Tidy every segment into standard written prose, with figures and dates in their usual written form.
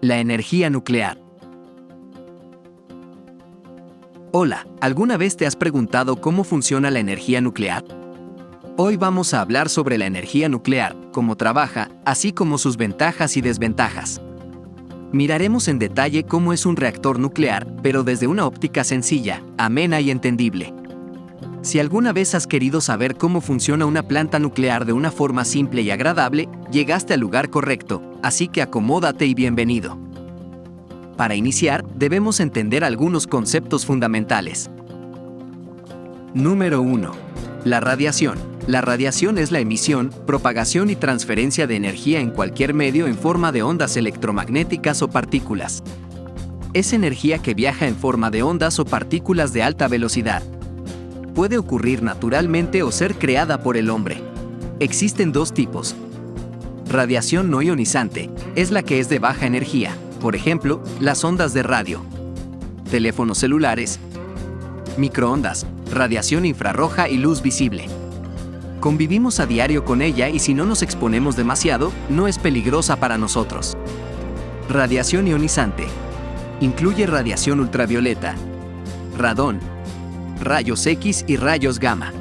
La energía nuclear. Hola, ¿alguna vez te has preguntado cómo funciona la energía nuclear? Hoy vamos a hablar sobre la energía nuclear, cómo trabaja, así como sus ventajas y desventajas. Miraremos en detalle cómo es un reactor nuclear, pero desde una óptica sencilla, amena y entendible. Si alguna vez has querido saber cómo funciona una planta nuclear de una forma simple y agradable, llegaste al lugar correcto, así que acomódate y bienvenido. Para iniciar, debemos entender algunos conceptos fundamentales. Número 1. La radiación. La radiación es la emisión, propagación y transferencia de energía en cualquier medio en forma de ondas electromagnéticas o partículas. Es energía que viaja en forma de ondas o partículas de alta velocidad. Puede ocurrir naturalmente o ser creada por el hombre. Existen dos tipos. Radiación no ionizante, es la que es de baja energía, por ejemplo, las ondas de radio, teléfonos celulares, microondas, radiación infrarroja y luz visible. Convivimos a diario con ella y si no nos exponemos demasiado, no es peligrosa para nosotros. Radiación ionizante. Incluye radiación ultravioleta, radón, rayos X y rayos gamma.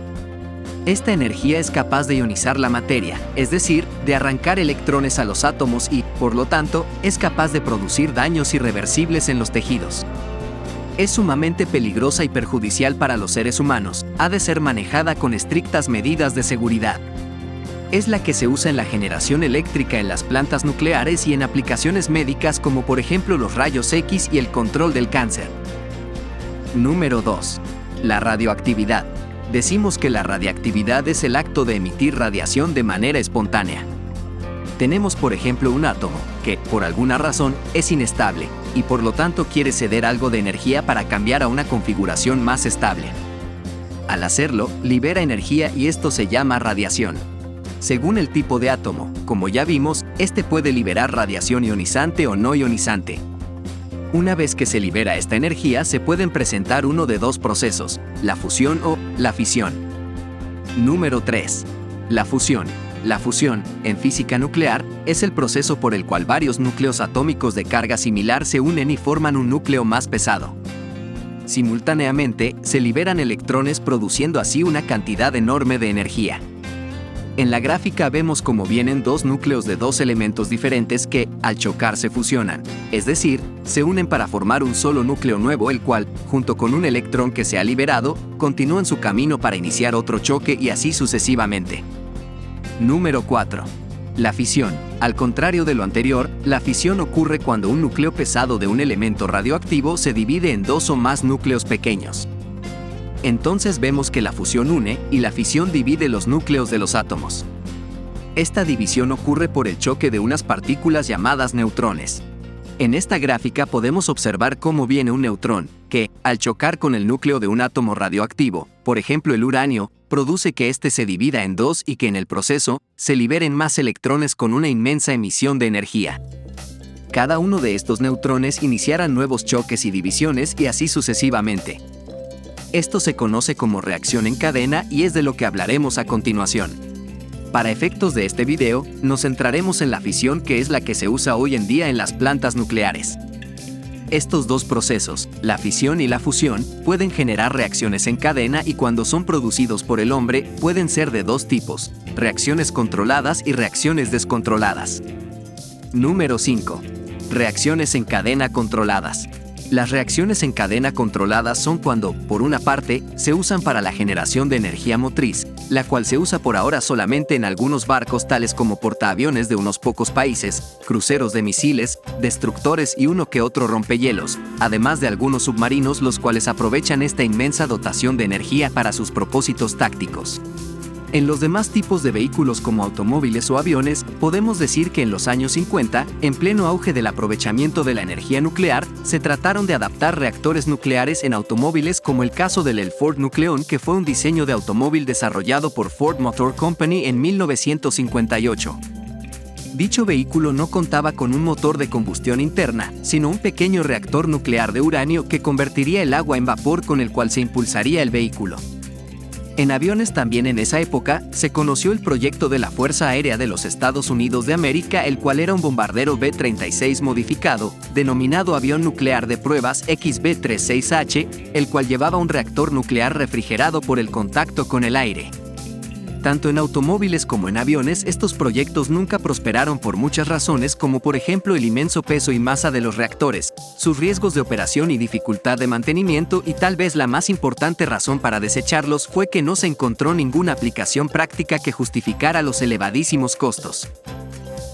Esta energía es capaz de ionizar la materia, es decir, de arrancar electrones a los átomos y, por lo tanto, es capaz de producir daños irreversibles en los tejidos. Es sumamente peligrosa y perjudicial para los seres humanos, ha de ser manejada con estrictas medidas de seguridad. Es la que se usa en la generación eléctrica en las plantas nucleares y en aplicaciones médicas como por ejemplo los rayos X y el control del cáncer. Número 2. La radioactividad. Decimos que la radiactividad es el acto de emitir radiación de manera espontánea. Tenemos por ejemplo un átomo, que, por alguna razón, es inestable, y por lo tanto quiere ceder algo de energía para cambiar a una configuración más estable. Al hacerlo, libera energía y esto se llama radiación. Según el tipo de átomo, como ya vimos, este puede liberar radiación ionizante o no ionizante. Una vez que se libera esta energía, se pueden presentar uno de dos procesos, la fusión o la fisión. Número 3. La fusión. La fusión, en física nuclear, es el proceso por el cual varios núcleos atómicos de carga similar se unen y forman un núcleo más pesado. Simultáneamente, se liberan electrones produciendo así una cantidad enorme de energía. En la gráfica vemos cómo vienen dos núcleos de dos elementos diferentes que, al chocar, se fusionan, es decir, se unen para formar un solo núcleo nuevo el cual, junto con un electrón que se ha liberado, continúan su camino para iniciar otro choque y así sucesivamente. Número 4. La fisión. Al contrario de lo anterior, la fisión ocurre cuando un núcleo pesado de un elemento radioactivo se divide en dos o más núcleos pequeños. Entonces vemos que la fusión une y la fisión divide los núcleos de los átomos. Esta división ocurre por el choque de unas partículas llamadas neutrones. En esta gráfica podemos observar cómo viene un neutrón, que, al chocar con el núcleo de un átomo radioactivo, por ejemplo el uranio, produce que éste se divida en dos y que en el proceso, se liberen más electrones con una inmensa emisión de energía. Cada uno de estos neutrones iniciará nuevos choques y divisiones y así sucesivamente. Esto se conoce como reacción en cadena y es de lo que hablaremos a continuación. Para efectos de este video, nos centraremos en la fisión que es la que se usa hoy en día en las plantas nucleares. Estos dos procesos, la fisión y la fusión, pueden generar reacciones en cadena y cuando son producidos por el hombre, pueden ser de dos tipos, reacciones controladas y reacciones descontroladas. Número 5. Reacciones en cadena controladas. Las reacciones en cadena controladas son cuando, por una parte, se usan para la generación de energía motriz, la cual se usa por ahora solamente en algunos barcos tales como portaaviones de unos pocos países, cruceros de misiles, destructores y uno que otro rompehielos, además de algunos submarinos los cuales aprovechan esta inmensa dotación de energía para sus propósitos tácticos. En los demás tipos de vehículos como automóviles o aviones, podemos decir que en los años 50, en pleno auge del aprovechamiento de la energía nuclear, se trataron de adaptar reactores nucleares en automóviles como el caso del Ford Nucleon, que fue un diseño de automóvil desarrollado por Ford Motor Company en 1958. Dicho vehículo no contaba con un motor de combustión interna, sino un pequeño reactor nuclear de uranio que convertiría el agua en vapor con el cual se impulsaría el vehículo. En aviones también en esa época, se conoció el proyecto de la Fuerza Aérea de los Estados Unidos de América, el cual era un bombardero B-36 modificado, denominado Avión Nuclear de Pruebas XB-36H, el cual llevaba un reactor nuclear refrigerado por el contacto con el aire. Tanto en automóviles como en aviones, estos proyectos nunca prosperaron por muchas razones, como por ejemplo el inmenso peso y masa de los reactores, sus riesgos de operación y dificultad de mantenimiento, y tal vez la más importante razón para desecharlos fue que no se encontró ninguna aplicación práctica que justificara los elevadísimos costos.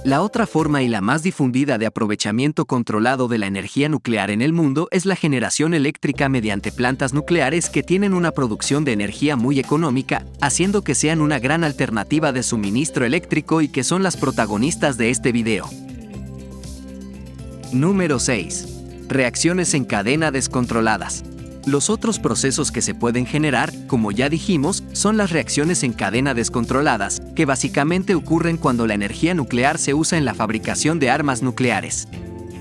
La otra forma y la más difundida de aprovechamiento controlado de la energía nuclear en el mundo es la generación eléctrica mediante plantas nucleares que tienen una producción de energía muy económica, haciendo que sean una gran alternativa de suministro eléctrico y que son las protagonistas de este video. Número 6. Reacciones en cadena descontroladas. Los otros procesos que se pueden generar, como ya dijimos, son las reacciones en cadena descontroladas, que básicamente ocurren cuando la energía nuclear se usa en la fabricación de armas nucleares.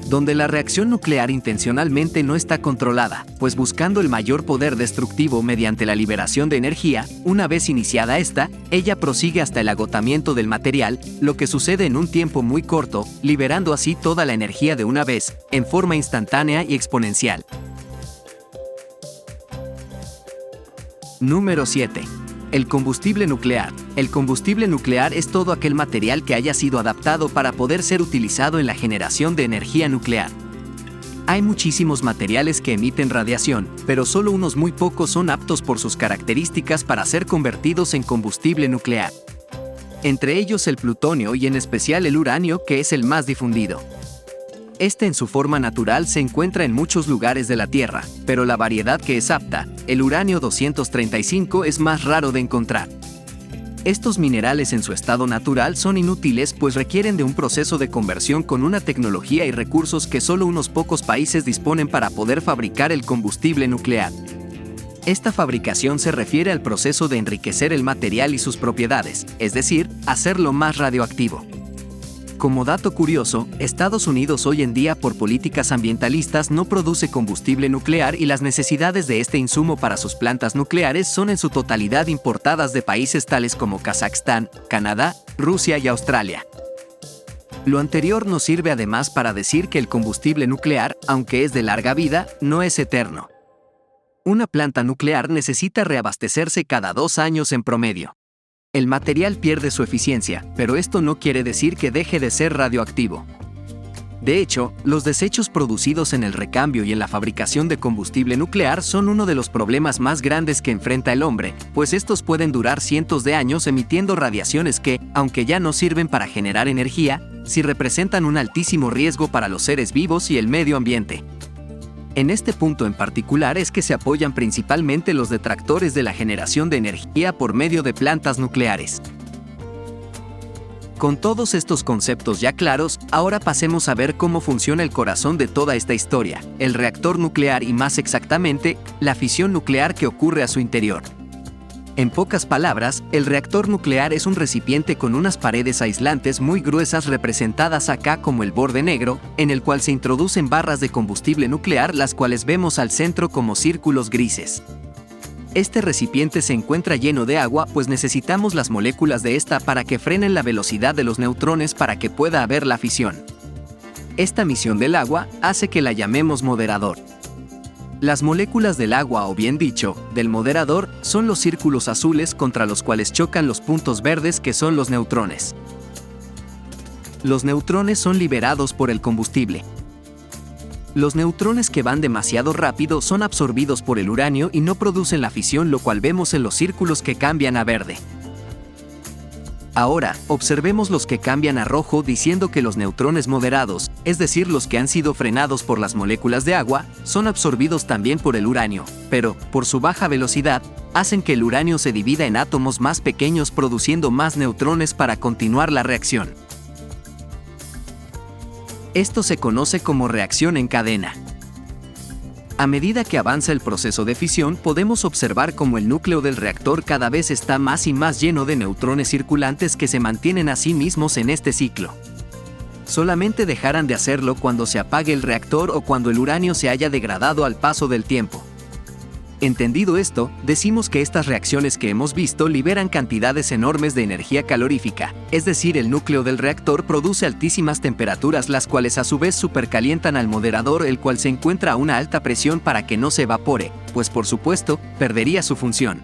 Donde la reacción nuclear intencionalmente no está controlada, pues buscando el mayor poder destructivo mediante la liberación de energía, una vez iniciada esta, ella prosigue hasta el agotamiento del material, lo que sucede en un tiempo muy corto, liberando así toda la energía de una vez, en forma instantánea y exponencial. Número 7. El combustible nuclear. El combustible nuclear es todo aquel material que haya sido adaptado para poder ser utilizado en la generación de energía nuclear. Hay muchísimos materiales que emiten radiación, pero solo unos muy pocos son aptos por sus características para ser convertidos en combustible nuclear. Entre ellos el plutonio y en especial el uranio, que es el más difundido. Este en su forma natural se encuentra en muchos lugares de la Tierra, pero la variedad que es apta, el uranio 235, es más raro de encontrar. Estos minerales en su estado natural son inútiles, pues requieren de un proceso de conversión con una tecnología y recursos que solo unos pocos países disponen para poder fabricar el combustible nuclear. Esta fabricación se refiere al proceso de enriquecer el material y sus propiedades, es decir, hacerlo más radioactivo. Como dato curioso, Estados Unidos hoy en día por políticas ambientalistas no produce combustible nuclear y las necesidades de este insumo para sus plantas nucleares son en su totalidad importadas de países tales como Kazajstán, Canadá, Rusia y Australia. Lo anterior nos sirve además para decir que el combustible nuclear, aunque es de larga vida, no es eterno. Una planta nuclear necesita reabastecerse cada 2 años en promedio. El material pierde su eficiencia, pero esto no quiere decir que deje de ser radioactivo. De hecho, los desechos producidos en el recambio y en la fabricación de combustible nuclear son uno de los problemas más grandes que enfrenta el hombre, pues estos pueden durar cientos de años emitiendo radiaciones que, aunque ya no sirven para generar energía, sí representan un altísimo riesgo para los seres vivos y el medio ambiente. En este punto en particular es que se apoyan principalmente los detractores de la generación de energía por medio de plantas nucleares. Con todos estos conceptos ya claros, ahora pasemos a ver cómo funciona el corazón de toda esta historia, el reactor nuclear y más exactamente, la fisión nuclear que ocurre a su interior. En pocas palabras, el reactor nuclear es un recipiente con unas paredes aislantes muy gruesas representadas acá como el borde negro, en el cual se introducen barras de combustible nuclear, las cuales vemos al centro como círculos grises. Este recipiente se encuentra lleno de agua, pues necesitamos las moléculas de esta para que frenen la velocidad de los neutrones para que pueda haber la fisión. Esta misión del agua hace que la llamemos moderador. Las moléculas del agua, o bien dicho, del moderador, son los círculos azules contra los cuales chocan los puntos verdes que son los neutrones. Los neutrones son liberados por el combustible. Los neutrones que van demasiado rápido son absorbidos por el uranio y no producen la fisión, lo cual vemos en los círculos que cambian a verde. Ahora, observemos los que cambian a rojo, diciendo que los neutrones moderados, es decir, los que han sido frenados por las moléculas de agua, son absorbidos también por el uranio, pero, por su baja velocidad, hacen que el uranio se divida en átomos más pequeños, produciendo más neutrones para continuar la reacción. Esto se conoce como reacción en cadena. A medida que avanza el proceso de fisión, podemos observar cómo el núcleo del reactor cada vez está más y más lleno de neutrones circulantes que se mantienen a sí mismos en este ciclo. Solamente dejarán de hacerlo cuando se apague el reactor o cuando el uranio se haya degradado al paso del tiempo. Entendido esto, decimos que estas reacciones que hemos visto liberan cantidades enormes de energía calorífica, es decir, el núcleo del reactor produce altísimas temperaturas las cuales a su vez supercalientan al moderador, el cual se encuentra a una alta presión para que no se evapore, pues por supuesto, perdería su función.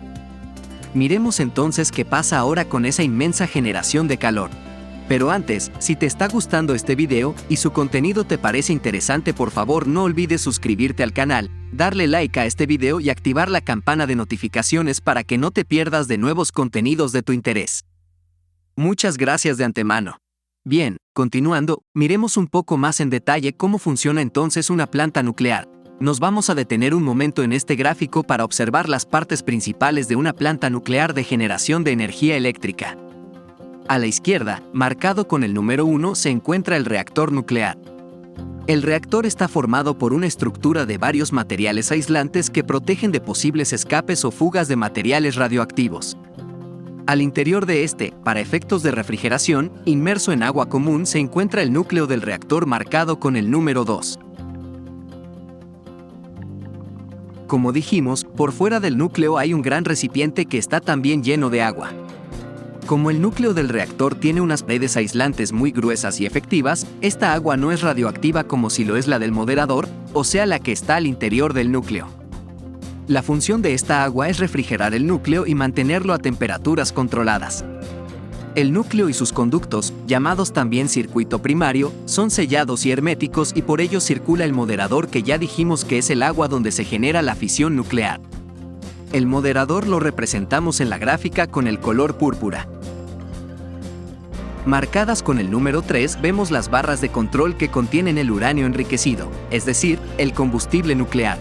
Miremos entonces qué pasa ahora con esa inmensa generación de calor. Pero antes, si te está gustando este video y su contenido te parece interesante, por favor no olvides suscribirte al canal, darle like a este video y activar la campana de notificaciones para que no te pierdas de nuevos contenidos de tu interés. Muchas gracias de antemano. Bien, continuando, miremos un poco más en detalle cómo funciona entonces una planta nuclear. Nos vamos a detener un momento en este gráfico para observar las partes principales de una planta nuclear de generación de energía eléctrica. A la izquierda, marcado con el número 1, se encuentra el reactor nuclear. El reactor está formado por una estructura de varios materiales aislantes que protegen de posibles escapes o fugas de materiales radioactivos. Al interior de este, para efectos de refrigeración, inmerso en agua común, se encuentra el núcleo del reactor marcado con el número 2. Como dijimos, por fuera del núcleo hay un gran recipiente que está también lleno de agua. Como el núcleo del reactor tiene unas paredes aislantes muy gruesas y efectivas, esta agua no es radioactiva como si lo es la del moderador, o sea la que está al interior del núcleo. La función de esta agua es refrigerar el núcleo y mantenerlo a temperaturas controladas. El núcleo y sus conductos, llamados también circuito primario, son sellados y herméticos y por ello circula el moderador, que ya dijimos que es el agua donde se genera la fisión nuclear. El moderador lo representamos en la gráfica con el color púrpura. Marcadas con el número 3 vemos las barras de control que contienen el uranio enriquecido, es decir, el combustible nuclear.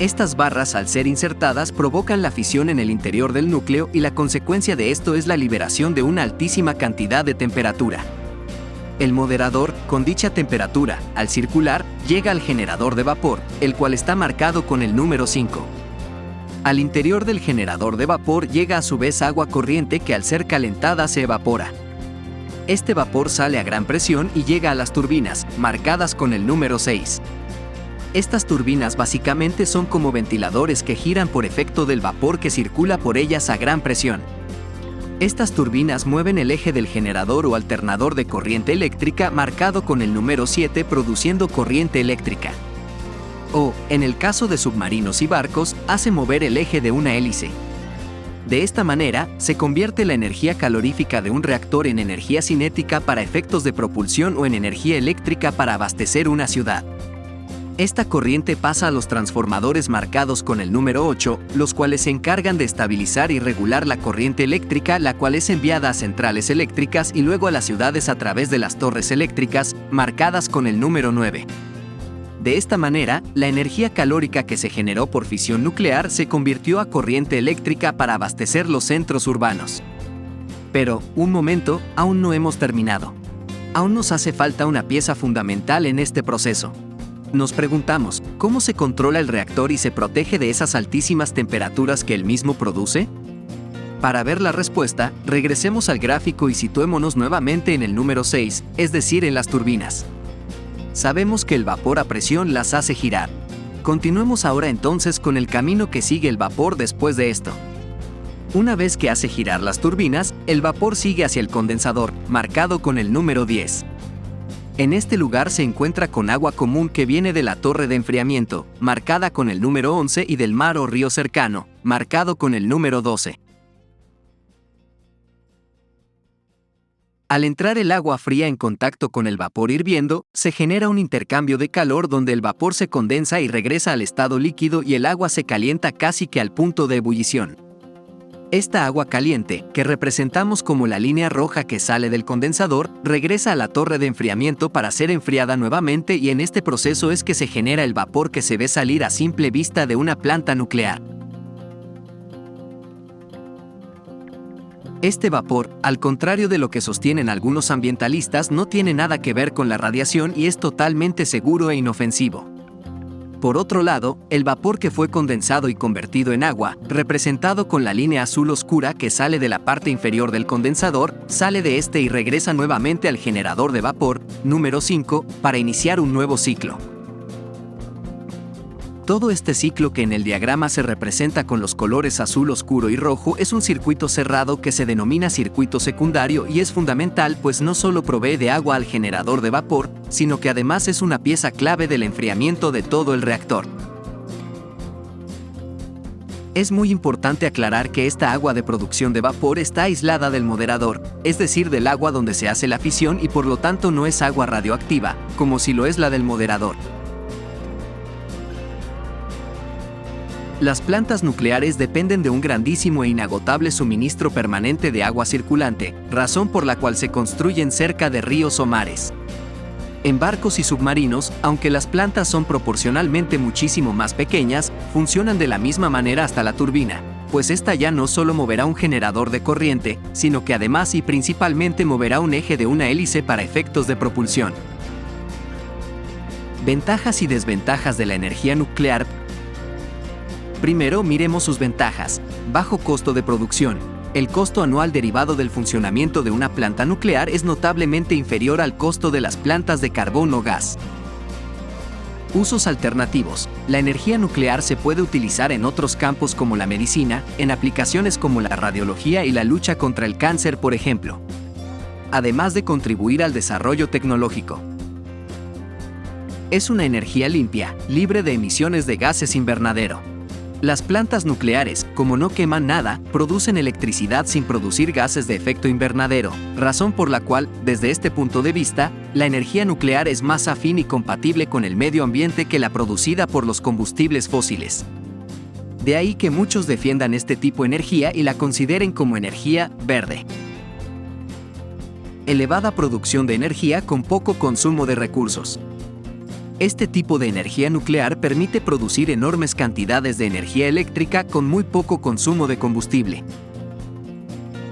Estas barras, al ser insertadas, provocan la fisión en el interior del núcleo y la consecuencia de esto es la liberación de una altísima cantidad de temperatura. El moderador, con dicha temperatura, al circular, llega al generador de vapor, el cual está marcado con el número 5. Al interior del generador de vapor llega a su vez agua corriente que al ser calentada se evapora. Este vapor sale a gran presión y llega a las turbinas, marcadas con el número 6. Estas turbinas básicamente son como ventiladores que giran por efecto del vapor que circula por ellas a gran presión. Estas turbinas mueven el eje del generador o alternador de corriente eléctrica marcado con el número 7, produciendo corriente eléctrica. O, en el caso de submarinos y barcos, hace mover el eje de una hélice. De esta manera, se convierte la energía calorífica de un reactor en energía cinética para efectos de propulsión o en energía eléctrica para abastecer una ciudad. Esta corriente pasa a los transformadores marcados con el número 8, los cuales se encargan de estabilizar y regular la corriente eléctrica, la cual es enviada a centrales eléctricas y luego a las ciudades a través de las torres eléctricas, marcadas con el número 9. De esta manera, la energía calórica que se generó por fisión nuclear se convirtió a corriente eléctrica para abastecer los centros urbanos. Pero, un momento, aún no hemos terminado. Aún nos hace falta una pieza fundamental en este proceso. Nos preguntamos, ¿cómo se controla el reactor y se protege de esas altísimas temperaturas que él mismo produce? Para ver la respuesta, regresemos al gráfico y situémonos nuevamente en el número 6, es decir, en las turbinas. Sabemos que el vapor a presión las hace girar. Continuemos ahora entonces con el camino que sigue el vapor después de esto. Una vez que hace girar las turbinas, el vapor sigue hacia el condensador, marcado con el número 10. En este lugar se encuentra con agua común que viene de la torre de enfriamiento, marcada con el número 11, y del mar o río cercano, marcado con el número 12. Al entrar el agua fría en contacto con el vapor hirviendo, se genera un intercambio de calor donde el vapor se condensa y regresa al estado líquido y el agua se calienta casi que al punto de ebullición. Esta agua caliente, que representamos como la línea roja que sale del condensador, regresa a la torre de enfriamiento para ser enfriada nuevamente, y en este proceso es que se genera el vapor que se ve salir a simple vista de una planta nuclear. Este vapor, al contrario de lo que sostienen algunos ambientalistas, no tiene nada que ver con la radiación y es totalmente seguro e inofensivo. Por otro lado, el vapor que fue condensado y convertido en agua, representado con la línea azul oscura que sale de la parte inferior del condensador, sale de este y regresa nuevamente al generador de vapor, número 5, para iniciar un nuevo ciclo. Todo este ciclo, que en el diagrama se representa con los colores azul oscuro y rojo, es un circuito cerrado que se denomina circuito secundario y es fundamental, pues no solo provee de agua al generador de vapor, sino que además es una pieza clave del enfriamiento de todo el reactor. Es muy importante aclarar que esta agua de producción de vapor está aislada del moderador, es decir, del agua donde se hace la fisión, y por lo tanto no es agua radioactiva, como si lo es la del moderador. Las plantas nucleares dependen de un grandísimo e inagotable suministro permanente de agua circulante, razón por la cual se construyen cerca de ríos o mares. En barcos y submarinos, aunque las plantas son proporcionalmente muchísimo más pequeñas, funcionan de la misma manera hasta la turbina, pues esta ya no solo moverá un generador de corriente, sino que además y principalmente moverá un eje de una hélice para efectos de propulsión. Ventajas y desventajas de la energía nuclear. Primero, miremos sus ventajas. Bajo costo de producción. El costo anual derivado del funcionamiento de una planta nuclear es notablemente inferior al costo de las plantas de carbón o gas. Usos alternativos. La energía nuclear se puede utilizar en otros campos como la medicina, en aplicaciones como la radiología y la lucha contra el cáncer, por ejemplo. Además de contribuir al desarrollo tecnológico. Es una energía limpia, libre de emisiones de gases invernadero. Las plantas nucleares, como no queman nada, producen electricidad sin producir gases de efecto invernadero, razón por la cual, desde este punto de vista, la energía nuclear es más afín y compatible con el medio ambiente que la producida por los combustibles fósiles. De ahí que muchos defiendan este tipo de energía y la consideren como energía verde. Elevada producción de energía con poco consumo de recursos. Este tipo de energía nuclear permite producir enormes cantidades de energía eléctrica con muy poco consumo de combustible.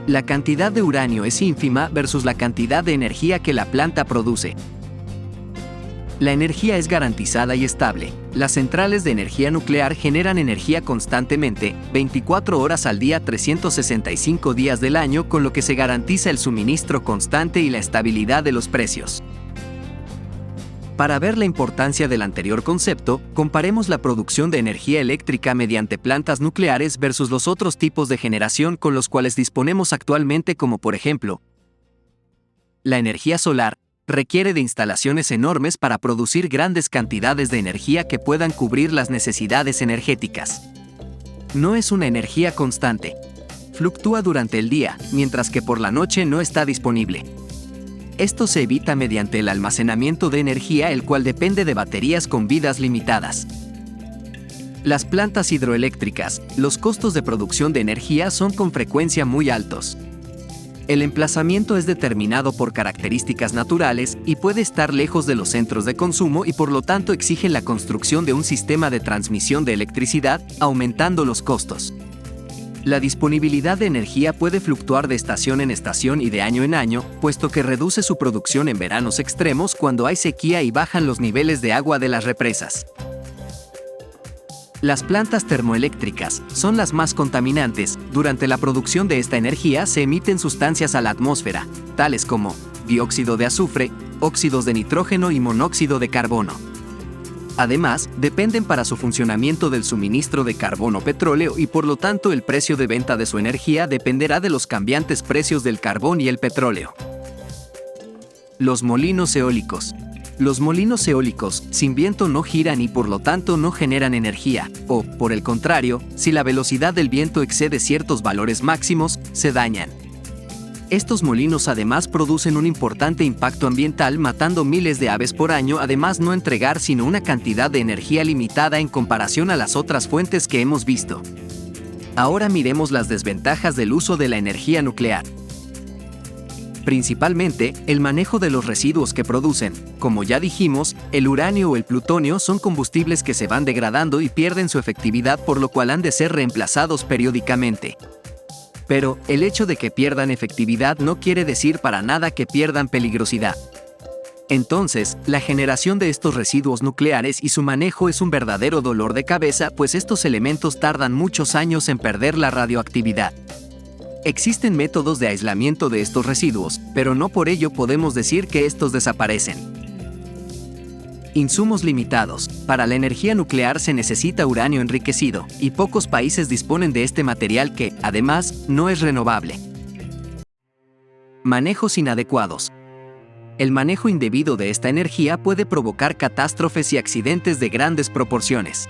La cantidad de uranio es ínfima versus la cantidad de energía que la planta produce. La energía es garantizada y estable. Las centrales de energía nuclear generan energía constantemente, 24 horas al día, 365 días del año, con lo que se garantiza el suministro constante y la estabilidad de los precios. Para ver la importancia del anterior concepto, comparemos la producción de energía eléctrica mediante plantas nucleares versus los otros tipos de generación con los cuales disponemos actualmente, como por ejemplo, la energía solar. Requiere de instalaciones enormes para producir grandes cantidades de energía que puedan cubrir las necesidades energéticas. No es una energía constante. Fluctúa durante el día, mientras que por la noche no está disponible. Esto se evita mediante el almacenamiento de energía, el cual depende de baterías con vidas limitadas. Las plantas hidroeléctricas, los costos de producción de energía son con frecuencia muy altos. El emplazamiento es determinado por características naturales y puede estar lejos de los centros de consumo y por lo tanto exigen la construcción de un sistema de transmisión de electricidad, aumentando los costos. La disponibilidad de energía puede fluctuar de estación en estación y de año en año, puesto que reduce su producción en veranos extremos cuando hay sequía y bajan los niveles de agua de las represas. Las plantas termoeléctricas son las más contaminantes. Durante la producción de esta energía se emiten sustancias a la atmósfera, tales como dióxido de azufre, óxidos de nitrógeno y monóxido de carbono. Además, dependen para su funcionamiento del suministro de carbón o petróleo y por lo tanto el precio de venta de su energía dependerá de los cambiantes precios del carbón y el petróleo. Los molinos eólicos. Los molinos eólicos sin viento no giran y por lo tanto no generan energía, o, por el contrario, si la velocidad del viento excede ciertos valores máximos, se dañan. Estos molinos además producen un importante impacto ambiental, matando miles de aves por año, además no entregar sino una cantidad de energía limitada en comparación a las otras fuentes que hemos visto. Ahora miremos las desventajas del uso de la energía nuclear. Principalmente, el manejo de los residuos que producen. Como ya dijimos, el uranio o el plutonio son combustibles que se van degradando y pierden su efectividad, por lo cual han de ser reemplazados periódicamente. Pero, el hecho de que pierdan efectividad no quiere decir para nada que pierdan peligrosidad. Entonces, la generación de estos residuos nucleares y su manejo es un verdadero dolor de cabeza, pues estos elementos tardan muchos años en perder la radioactividad. Existen métodos de aislamiento de estos residuos, pero no por ello podemos decir que estos desaparecen. Insumos limitados. Para la energía nuclear se necesita uranio enriquecido, y pocos países disponen de este material que, además, no es renovable. Manejos inadecuados. El manejo indebido de esta energía puede provocar catástrofes y accidentes de grandes proporciones.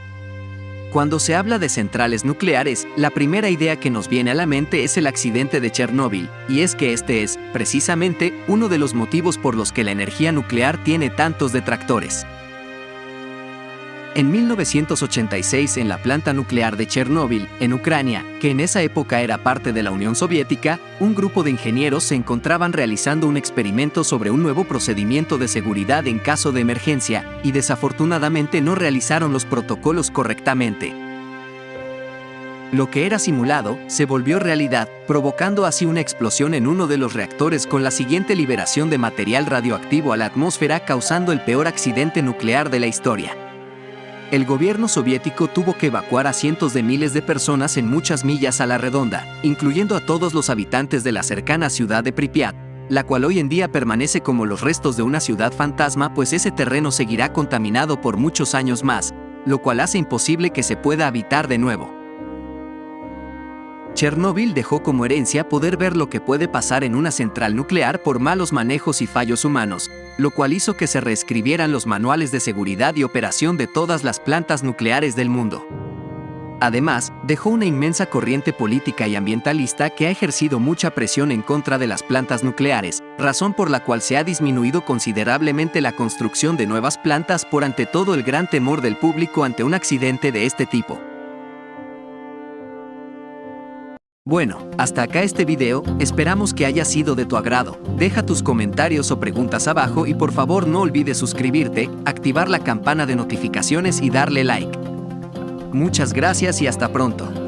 Cuando se habla de centrales nucleares, la primera idea que nos viene a la mente es el accidente de Chernóbil, y es que este es, precisamente, uno de los motivos por los que la energía nuclear tiene tantos detractores. En 1986, en la planta nuclear de Chernóbil, en Ucrania, que en esa época era parte de la Unión Soviética, un grupo de ingenieros se encontraban realizando un experimento sobre un nuevo procedimiento de seguridad en caso de emergencia, y desafortunadamente no realizaron los protocolos correctamente. Lo que era simulado se volvió realidad, provocando así una explosión en uno de los reactores con la siguiente liberación de material radioactivo a la atmósfera, causando el peor accidente nuclear de la historia. El gobierno soviético tuvo que evacuar a cientos de miles de personas en muchas millas a la redonda, incluyendo a todos los habitantes de la cercana ciudad de Pripyat, la cual hoy en día permanece como los restos de una ciudad fantasma, pues ese terreno seguirá contaminado por muchos años más, lo cual hace imposible que se pueda habitar de nuevo. Chernóbil dejó como herencia poder ver lo que puede pasar en una central nuclear por malos manejos y fallos humanos, lo cual hizo que se reescribieran los manuales de seguridad y operación de todas las plantas nucleares del mundo. Además, dejó una inmensa corriente política y ambientalista que ha ejercido mucha presión en contra de las plantas nucleares, razón por la cual se ha disminuido considerablemente la construcción de nuevas plantas por ante todo el gran temor del público ante un accidente de este tipo. Bueno, hasta acá este video, esperamos que haya sido de tu agrado. Deja tus comentarios o preguntas abajo y por favor no olvides suscribirte, activar la campana de notificaciones y darle like. Muchas gracias y hasta pronto.